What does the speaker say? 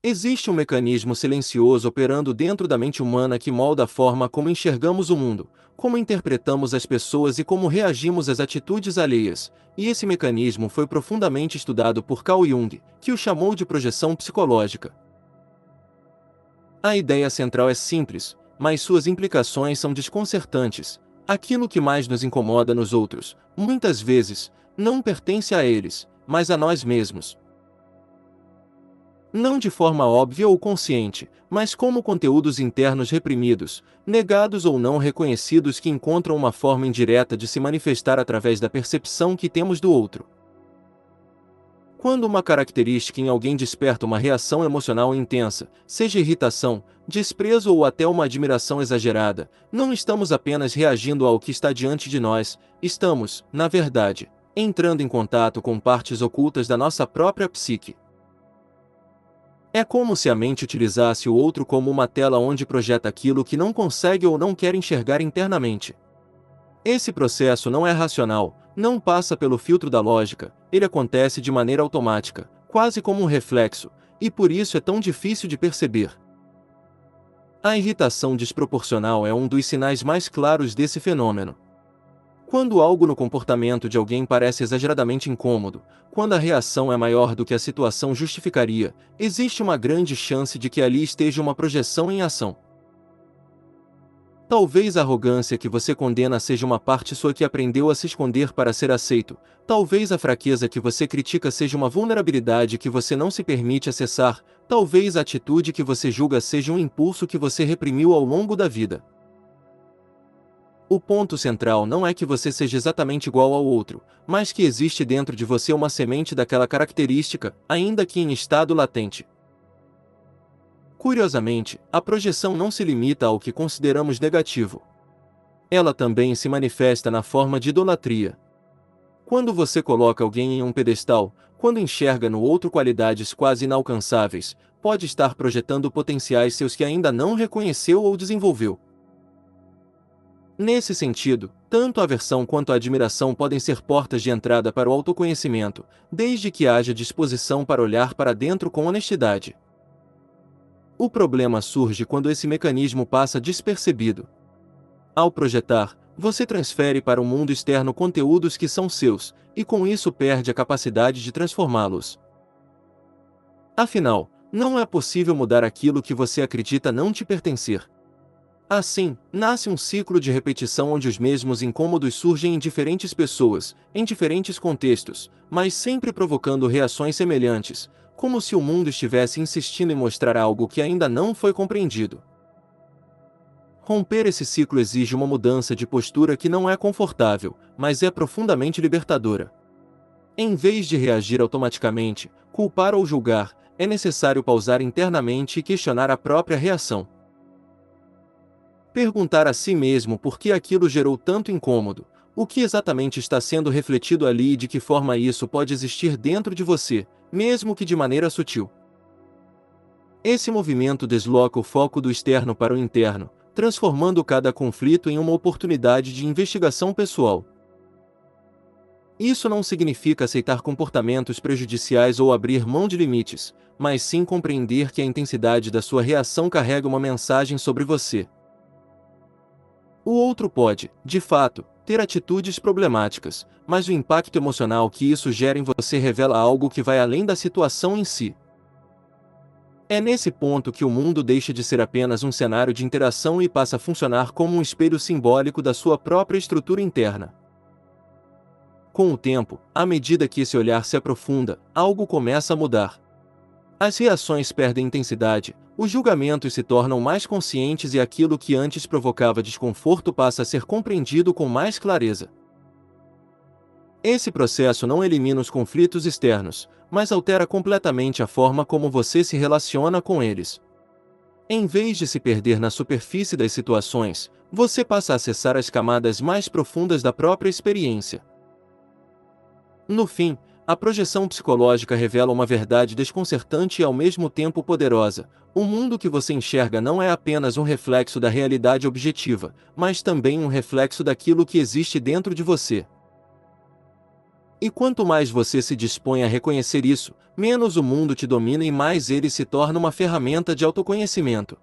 Existe um mecanismo silencioso operando dentro da mente humana que molda a forma como enxergamos o mundo, como interpretamos as pessoas e como reagimos às atitudes alheias, e esse mecanismo foi profundamente estudado por Carl Jung, que o chamou de projeção psicológica. A ideia central é simples, mas suas implicações são desconcertantes. Aquilo que mais nos incomoda nos outros, muitas vezes, não pertence a eles, mas a nós mesmos. Não de forma óbvia ou consciente, mas como conteúdos internos reprimidos, negados ou não reconhecidos que encontram uma forma indireta de se manifestar através da percepção que temos do outro. Quando uma característica em alguém desperta uma reação emocional intensa, seja irritação, desprezo ou até uma admiração exagerada, não estamos apenas reagindo ao que está diante de nós, estamos, na verdade, entrando em contato com partes ocultas da nossa própria psique. É como se a mente utilizasse o outro como uma tela onde projeta aquilo que não consegue ou não quer enxergar internamente. Esse processo não é racional, não passa pelo filtro da lógica, ele acontece de maneira automática, quase como um reflexo, e por isso é tão difícil de perceber. A irritação desproporcional é um dos sinais mais claros desse fenômeno. Quando algo no comportamento de alguém parece exageradamente incômodo, quando a reação é maior do que a situação justificaria, existe uma grande chance de que ali esteja uma projeção em ação. Talvez a arrogância que você condena seja uma parte sua que aprendeu a se esconder para ser aceito, talvez a fraqueza que você critica seja uma vulnerabilidade que você não se permite acessar, talvez a atitude que você julga seja um impulso que você reprimiu ao longo da vida. O ponto central não é que você seja exatamente igual ao outro, mas que existe dentro de você uma semente daquela característica, ainda que em estado latente. Curiosamente, a projeção não se limita ao que consideramos negativo. Ela também se manifesta na forma de idolatria. Quando você coloca alguém em um pedestal, quando enxerga no outro qualidades quase inalcançáveis, pode estar projetando potenciais seus que ainda não reconheceu ou desenvolveu. Nesse sentido, tanto a aversão quanto a admiração podem ser portas de entrada para o autoconhecimento, desde que haja disposição para olhar para dentro com honestidade. O problema surge quando esse mecanismo passa despercebido. Ao projetar, você transfere para o mundo externo conteúdos que são seus, e com isso perde a capacidade de transformá-los. Afinal, não é possível mudar aquilo que você acredita não te pertencer. Assim, nasce um ciclo de repetição onde os mesmos incômodos surgem em diferentes pessoas, em diferentes contextos, mas sempre provocando reações semelhantes, como se o mundo estivesse insistindo em mostrar algo que ainda não foi compreendido. Romper esse ciclo exige uma mudança de postura que não é confortável, mas é profundamente libertadora. Em vez de reagir automaticamente, culpar ou julgar, é necessário pausar internamente e questionar a própria reação. Perguntar a si mesmo por que aquilo gerou tanto incômodo, o que exatamente está sendo refletido ali e de que forma isso pode existir dentro de você, mesmo que de maneira sutil. Esse movimento desloca o foco do externo para o interno, transformando cada conflito em uma oportunidade de investigação pessoal. Isso não significa aceitar comportamentos prejudiciais ou abrir mão de limites, mas sim compreender que a intensidade da sua reação carrega uma mensagem sobre você. O outro pode, de fato, ter atitudes problemáticas, mas o impacto emocional que isso gera em você revela algo que vai além da situação em si. É nesse ponto que o mundo deixa de ser apenas um cenário de interação e passa a funcionar como um espelho simbólico da sua própria estrutura interna. Com o tempo, à medida que esse olhar se aprofunda, algo começa a mudar. As reações perdem intensidade, os julgamentos se tornam mais conscientes e aquilo que antes provocava desconforto passa a ser compreendido com mais clareza. Esse processo não elimina os conflitos externos, mas altera completamente a forma como você se relaciona com eles. Em vez de se perder na superfície das situações, você passa a acessar as camadas mais profundas da própria experiência. No fim, a projeção psicológica revela uma verdade desconcertante e ao mesmo tempo poderosa. O mundo que você enxerga não é apenas um reflexo da realidade objetiva, mas também um reflexo daquilo que existe dentro de você. E quanto mais você se dispõe a reconhecer isso, menos o mundo te domina e mais ele se torna uma ferramenta de autoconhecimento.